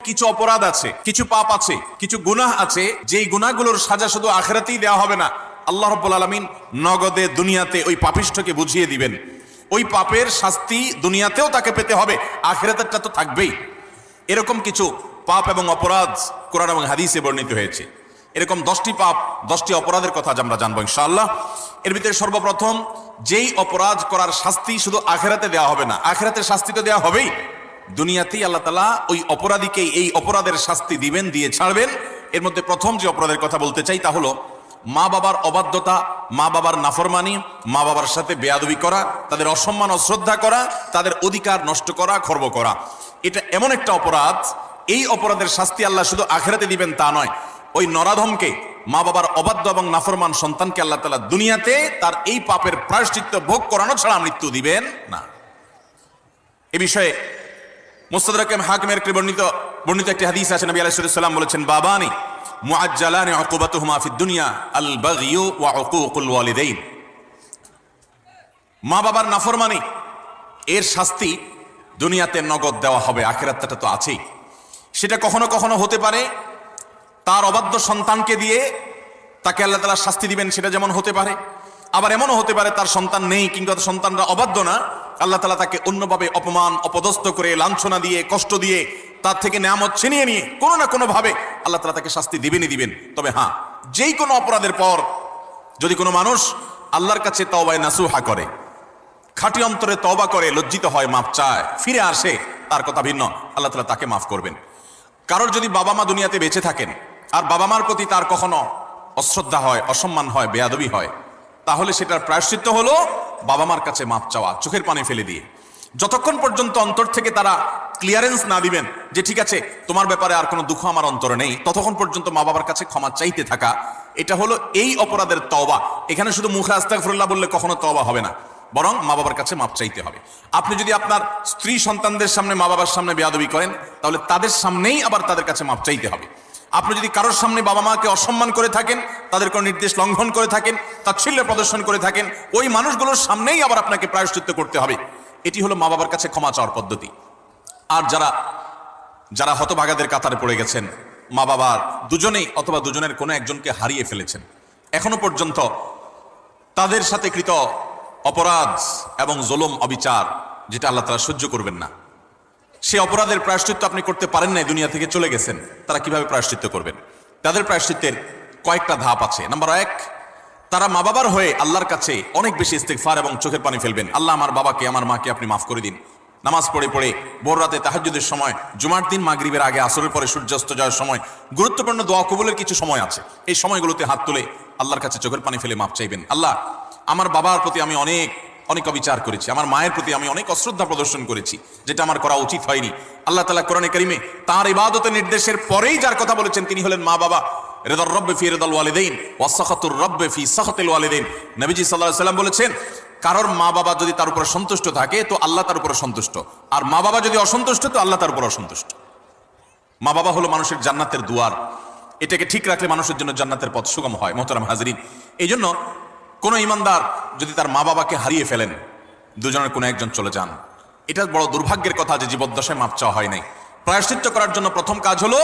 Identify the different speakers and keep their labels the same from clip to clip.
Speaker 1: কিছু অপরাধ আছে, কিছু পাপ আছে, কিছু গুনাহ আছে, যেই গুনাহগুলোর সাজা শুধু আখিরাতেই দেওয়া হবে না, আল্লাহ রাব্বুল আলামিন নগদে দুনিয়াতে ওই পাপিষ্ঠকে বুঝিয়ে দিবেন। ওই পাপের শাস্তি দুনিয়াতেও তাকে পেতে হবে, আখিরাতেরটা তো থাকবেই। এরকম কিছু পাপ এবং অপরাধ কোরআন এবং হাদিসে বর্ণিত হয়েছে। এরকম 10টি পাপ, 10টি অপরাধের কথা আজ আমরা জানবো ইনশাআল্লাহ। এর ভিতরে সর্বপ্রথম, যেই অপরাধ করার শাস্তি শুধু আখিরাতে দেওয়া হবে না, আখিরাতের শাস্তি তো দেওয়া হবেই, দুনিয়াতেই আল্লাহ তাআলা ওই অপরাধীকে এই অপরাধের শাস্তি দিবেন, দিয়ে ছাড়বেন। এর মধ্যে প্রথম যে অপরাধের কথা বলতে চাই তা হলো মা বাবার অবাধ্যতা, মা বাবার নাফরমানি, মা বাবার সাথে বেয়াদবি করা, তাদের অসম্মান অশ্রদ্ধা করা, তাদের অধিকার নষ্ট করা, খর্ব করা। এটা এমন একটা অপরাধ, এই অপরাধের শাস্তি আল্লাহ শুধু আখিরাতে দিবেন তা নয়, ওই নরাধমকে, মা বাবার অবাধ্য এবং নাফরমান সন্তানকে আল্লাহ তাআলা দুনিয়াতে তার এই পাপের প্রায়শ্চিত্ত ভোগ করানো ছাড়া মৃত্যু দিবেন না। এ বিষয়ে মুস্তাদরাক হাকিমের বর্ণিত একটি হাদিস আছে। নবী আলাইহিস সালাম বলেছেন, বাবানি মুআজ্জালানি উকুবাতুহুমা ফিদ দুনিয়া আল বাগয়ু ওয়া উকুকুল ওয়ালিদাইন। মা বাবার নাফরমানি এর শাস্তি দুনিয়াতে নগদ দেওয়া হবে, আখিরাতটা তো আছেই। সেটা কখনো কখনো হতে পারে তার অবাধ্য সন্তানকে দিয়ে তাকে আল্লাহ তাআলা শাস্তি দিবেন, সেটা যেমন হতে পারে। আবার এমনও হতে পারে তার সন্তান নেই কিংবা সন্তানরা অবাধ্য না, আল্লাহ তাআলা তাকে অন্যভাবে অপমান অপদস্থ করে, লাঞ্ছনা দিয়ে, কষ্ট দিয়ে, তার থেকে নেয়ামত ছিনিয়ে নিয়ে কোনো না কোনো ভাবে আল্লাহ তাআলা তাকে শাস্তি দিবেনই দিবেন। তবে হ্যাঁ, যেই কোনো অপরাধের পর যদি কোনো মানুষ আল্লাহর কাছে তওবায়ে নাসুহা করে, খাঁটি অন্তরে তওবা করে, লজ্জিত হয়, মাফ চায়, ফিরে আসে, তার কথা ভিন্ন, আল্লাহ তাআলা তাকে মাফ করবেন। কারোর যদি বাবা মা দুনিয়াতে বেঁচে থাকেন আর বাবা মার প্রতি তার কখনো অশ্রদ্ধা হয়, অসম্মান হয়, বেয়াদবি হয়, তাহলে সেটার প্রায়শ্চিত্ত হলো বাবা মার কাছে মাফ চাওয়া, চোখের পানি ফেলে দিয়ে। যতক্ষণ পর্যন্ত অন্তর থেকে তারা ক্লিয়ারেন্স না দিবেন যে ঠিক আছে তোমার ব্যাপারে আর কোনো দুঃখ আমার অন্তরে নেই, ততক্ষণ পর্যন্ত মা বাবার কাছে ক্ষমা চাইতে থাকা, এটা হলো এই অপরাধের তওবা। এখানে শুধু মুখে আস্তাগফিরুল্লাহ বললে কখনো তওবা হবে না, বরং মা বাবার কাছে মাপ চাইতে হবে। আপনি যদি আপনার স্ত্রী সন্তানদের সামনে, মা বাবার সামনে বেয়াদবি করেন, তাহলে তাদের সামনেই আবার তাদের কাছে মাপ চাইতে হবে। আপনি যদি কারোর সামনে বাবা মাকে অসম্মান করে থাকেন, তাদের কোনো নির্দেশ লঙ্ঘন করে থাকেন, তাচ্ছিল্য প্রদর্শন করে থাকেন, ওই মানুষগুলোর সামনেই আবার আপনাকে প্রায়শ্চিত্ত করতে হবে। এটি হলো মা বাবার কাছে ক্ষমা চাওয়ার পদ্ধতি। আর যারা হতভাগাদের কাতারে পড়ে গেছেন, মা বাবার দুজনেই অথবা দুজনের কোনো একজনকে হারিয়ে ফেলেছেন, এখনো পর্যন্ত তাদের সাথে কৃত অপরাধ এবং জুলুম, অবিচার, যেটা আল্লাহ তাআলা সহ্য করবেন না, সে অপরাধের প্রায়শ্চিত্ত আপনি করতে পারেন নাই, দুনিয়া থেকে চলে গেছেন, তারা কিভাবে প্রায়শ্চিত্ত করবেন? তাদের প্রায়শ্চিত্তের কয়েকটা ধাপ আছে। নাম্বার 1, তারা মা বাবার হয়ে আল্লাহর কাছে অনেক বেশি ইস্তিগফার এবং চোখের পানি ফেলবেন। আল্লাহ, আমার বাবাকে, আমার মাকে আপনি মাফ করে দিন। নামাজ পড়ে পড়ে, ভোর রাতে তাহাজ্জুদের সময়, জুমার দিন মাগরিবের আগে, আসরের পরে সূর্যাস্ত যাওয়ার সময়, গুরুত্বপূর্ণ দোয়া কবুলের কিছু সময় আছে, এই সময়গুলোতে হাত তুলে আল্লাহর কাছে চোখের পানি ফেলে মাফ চাইবেন। আল্লাহ, আমার বাবার প্রতি আমি অনেক অবিচার করেছি, আমার মায়ের প্রতি আমি অনেক অশ্রদ্ধা প্রদর্শন করেছি, যেটা আমার করা উচিত হয়নি। আল্লাহ তাআলা কোরআনে কারিমে তার ইবাদতের নির্দেশের পরেই যার কথা বলেছেন তিনি হলেন মা বাবা। রিদার রব্বি ফি রিদাল ওয়ালিদাইন ওয়া সাখাতুর রব্বি ফি সাখাতিল ওয়ালিদাইন। নবীজি সাল্লাল্লাহু আলাইহি সাল্লাম বলেছেন, কারোর মা বাবা যদি তার উপর সন্তুষ্ট থাকে তো আল্লাহ তার উপর সন্তুষ্ট, আর মা বাবা যদি অসন্তুষ্ট তো আল্লাহ তার উপর অসন্তুষ্ট। মা বাবা হলো মানুষের জান্নাতের দুয়ার, এটাকে ঠিক রাখলে মানুষের জন্য জান্নাতের পথ সুগম হয়। মোহতারাম হাজরিন, এই জন্য কোনো ইমানদার যদি তার মা বাবাকে হারিয়ে ফেলেন, দুজনের কোনো একজন চলে যান, এটা বড় দুর্ভাগ্যের কথা যে জীবদ্দশায় মাপ চাওয়া হয় নাই। প্রায়শ্চিত্ত করার জন্য প্রথম কাজ হলো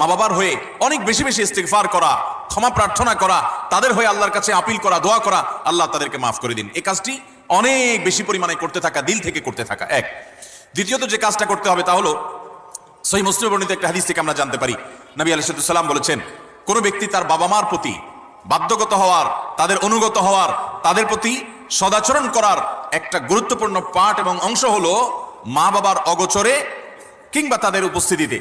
Speaker 1: মা বাবার হয়ে অনেক বেশি বেশি ইস্তিগফার করা, ক্ষমা প্রার্থনা করা, তাদের হয়ে আল্লাহর কাছে আপিল করা, দোয়া করা, আল্লাহ তাদেরকে মাফ করে দিন। এই কাজটি অনেক বেশি পরিমাণে করতে থাকা, দিল থেকে করতে থাকা এক। দ্বিতীয়ত যে কাজটা করতে হবে তা হলো, সহিহ মুসলিম বর্ণিত একটা হাদিস থেকে আমরা জানতে পারি, নবী আলাইহিস সালাম বলেছেন, কোন ব্যক্তি তার বাবা মার প্রতি বাধ্যগত হওয়ার, তাদের অনুগত হওয়ার, তাদের প্রতি সদাচরণ করার একটা গুরুত্বপূর্ণ পার্ট এবং অংশ হলো মা বাবার অগোচরে কিংবা তাদের উপস্থিতিতে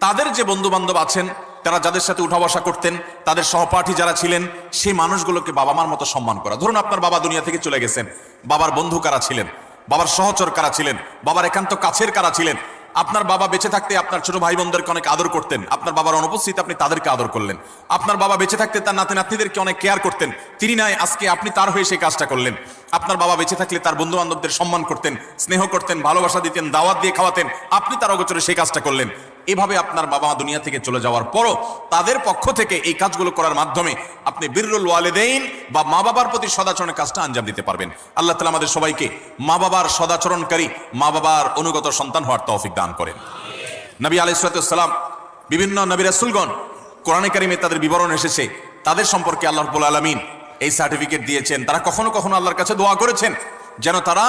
Speaker 1: তাদের যে বন্ধু বান্ধব আছেন, তারা যাদের সাথে উঠা বসা করতেন, তাদের সহপাঠী যারা ছিলেন, সেই মানুষগুলোকে বাবা মার মতো সম্মান করা। ধরুন আপনার বাবা দুনিয়া থেকে চলে গেছেন, বাবার বন্ধু কারা ছিলেন, বাবার সহচর কারা ছিলেন, বাবার একান্ত কাছের কারা ছিলেন। আপনার বাবা বেঁচে থাকতে আপনার ছোট ভাই বোনদেরকে অনেক আদর করতেন, আপনার বাবার অনুপস্থিত আপনি তাদেরকে আদর করলেন। আপনার বাবা বেঁচে থাকতে তার নাতি নাতনিদেরকে অনেক কেয়ার করতেন, তিনি নাই, আজকে আপনি তার হয়ে সেই কাজটা করলেন। আপনার বাবা বেঁচে থাকলে তার বন্ধু বান্ধবদের সম্মান করতেন, স্নেহ করতেন, ভালোবাসা দিতেন, দাওয়াত দিয়ে খাওয়াতেন, আপনি তার অগোচরে সেই কাজটা করলেন। এভাবে আপনার বাবা মা দুনিয়া থেকে চলে যাওয়ার পরও তাদের পক্ষ থেকে এই কাজগুলো করার মাধ্যমে আপনি বিররুল ওয়ালিদাইন বা মা বাবার প্রতি সদাচরণের কাজটা আঞ্জাম দিতে পারবেন। আল্লাহ তাআলা আমাদের সবাইকে মা বাবার সদাচরণকারী, মা বাবার অনুগত সন্তান হওয়ার তৌফিক দান করেন। নবী আলাইহিস সালাম বিভিন্ন নবী রাসূলগণ কোরআনে কারিমে তাদের বিবরণ এসেছে, তাদের সম্পর্কে আল্লাহ রাব্বুল আলামিন এই সার্টিফিকেট দিয়েছেন। তারা কখনো কখনো আল্লাহর কাছে দোয়া করেছেন যেন তারা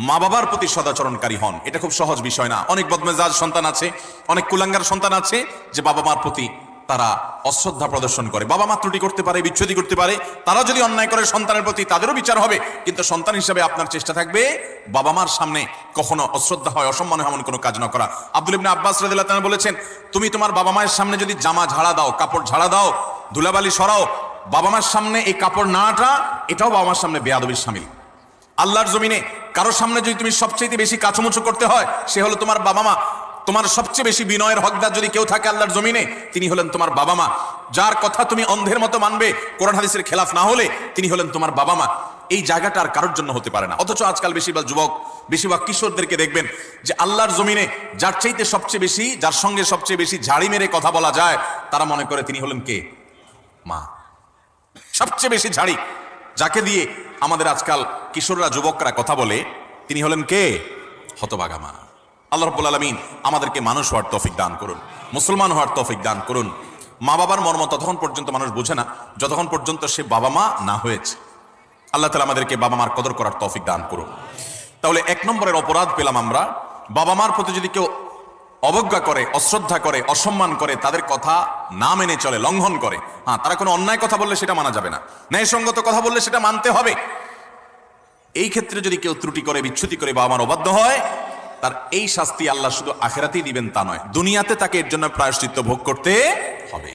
Speaker 1: মা বাবার প্রতি সদাচরণকারী হন। এটা খুব সহজ বিষয় না। অনেক বদমেজাজ সন্তান আছে, অনেক কুলাঙ্গার সন্তান আছে যে বাবা মার প্রতি তারা অশ্রদ্ধা প্রদর্শন করে। বাবা মা ত্রুটি করতে পারে, বিচ্ছুতি করতে পারে, তারা যদি অন্যায় করে সন্তানের প্রতি তাদেরও বিচার হবে, কিন্তু সন্তান হিসেবে আপনার চেষ্টা থাকবে বাবা মার সামনে কখনো অশ্রদ্ধা হয়, অসম্মান হয় এমন কোনো কাজ না করা। আব্দুল ইবনে আব্বাস রাদিয়াল্লাহু তাআলা বলেছেন, তুমি তোমার বাবা মায়ের সামনে যদি জামা ঝাড়া দাও, কাপড় ঝাড়া দাও, ধুলাবালি সরাও, বাবা মার সামনে এই কাপড় নাটা, এটাও বাবা মার সামনে বেয়াদবির শামিল। আল্লাহর জমিনে কারোর সামনে যদি তুমি সবচেয়ে বেশি কাছুমুছু করতে হয়, সে হলো তোমার বাবা মা। তোমার সবচেয়ে বেশি বিনয়ের হকদার যদি কেউ থাকে আল্লাহর জমিনে, তিনি হলেন তোমার বাবা মা। যার কথা তুমি অন্ধের মতো মানবে, কোরআন হাদিসের খেলাফ না হলে, তিনি হলেন তোমার বাবা মা। এই জায়গাটা আর কারোর জন্য হতে পারে না। অথচ আজকাল বেশিরভাগ যুবক, বেশিরভাগ কিশোরদেরকে দেখবেন যে আল্লাহর জমিনে যার চাইতে সবচেয়ে বেশি, যার সঙ্গে সবচেয়ে বেশি ঝাড়ি মেরে কথা বলা যায়, তারা মনে করে তিনি হলেন কে? মা। সবচেয়ে বেশি ঝাড়ি যাকে দিয়ে আমাদের আজকাল কিশোররা, যুবকরা কথা বলে, তিনি হলেন কে? হতভাগা মা। আল্লাহ রাব্বুল আলামিন আমাদেরকে মানুষ হওয়ার তৌফিক দান করুন, মুসলমান হওয়ার তৌফিক দান করুন। মা বাবার মর্ম ততক্ষণ পর্যন্ত মানুষ বোঝে না যতক্ষণ পর্যন্ত সে বাবা মা না হয়েছে। আল্লাহ তাআলা আমাদেরকে বাবা মার কদর করার তৌফিক দান করুন। তাহলে 1 নম্বরের অপরাধ পেলাম আমরা, বাবা মার প্রতি যদি কেউ অবজ্ঞা করে, অশ্রদ্ধা করে, অসম্মান করে, তাদের কথা না মেনে চলে, লঙ্ঘন করে, তারা কোনো অন্যায় কথা বললে সেটা মানা যাবে না, ন্যায়সঙ্গত কথা বললে সেটা মানতে হবে। এই ক্ষেত্রে যদি কেউ ত্রুটি করে, বিচ্যুতি করে, বাবা মার অবাধ্য হয়, তার এই শাস্তি আল্লাহ শুধু আখিরাতেই দিবেন তা নয়, দুনিয়াতে তাকে এর জন্য প্রায়শ্চিত্ত ভোগ করতে হবে।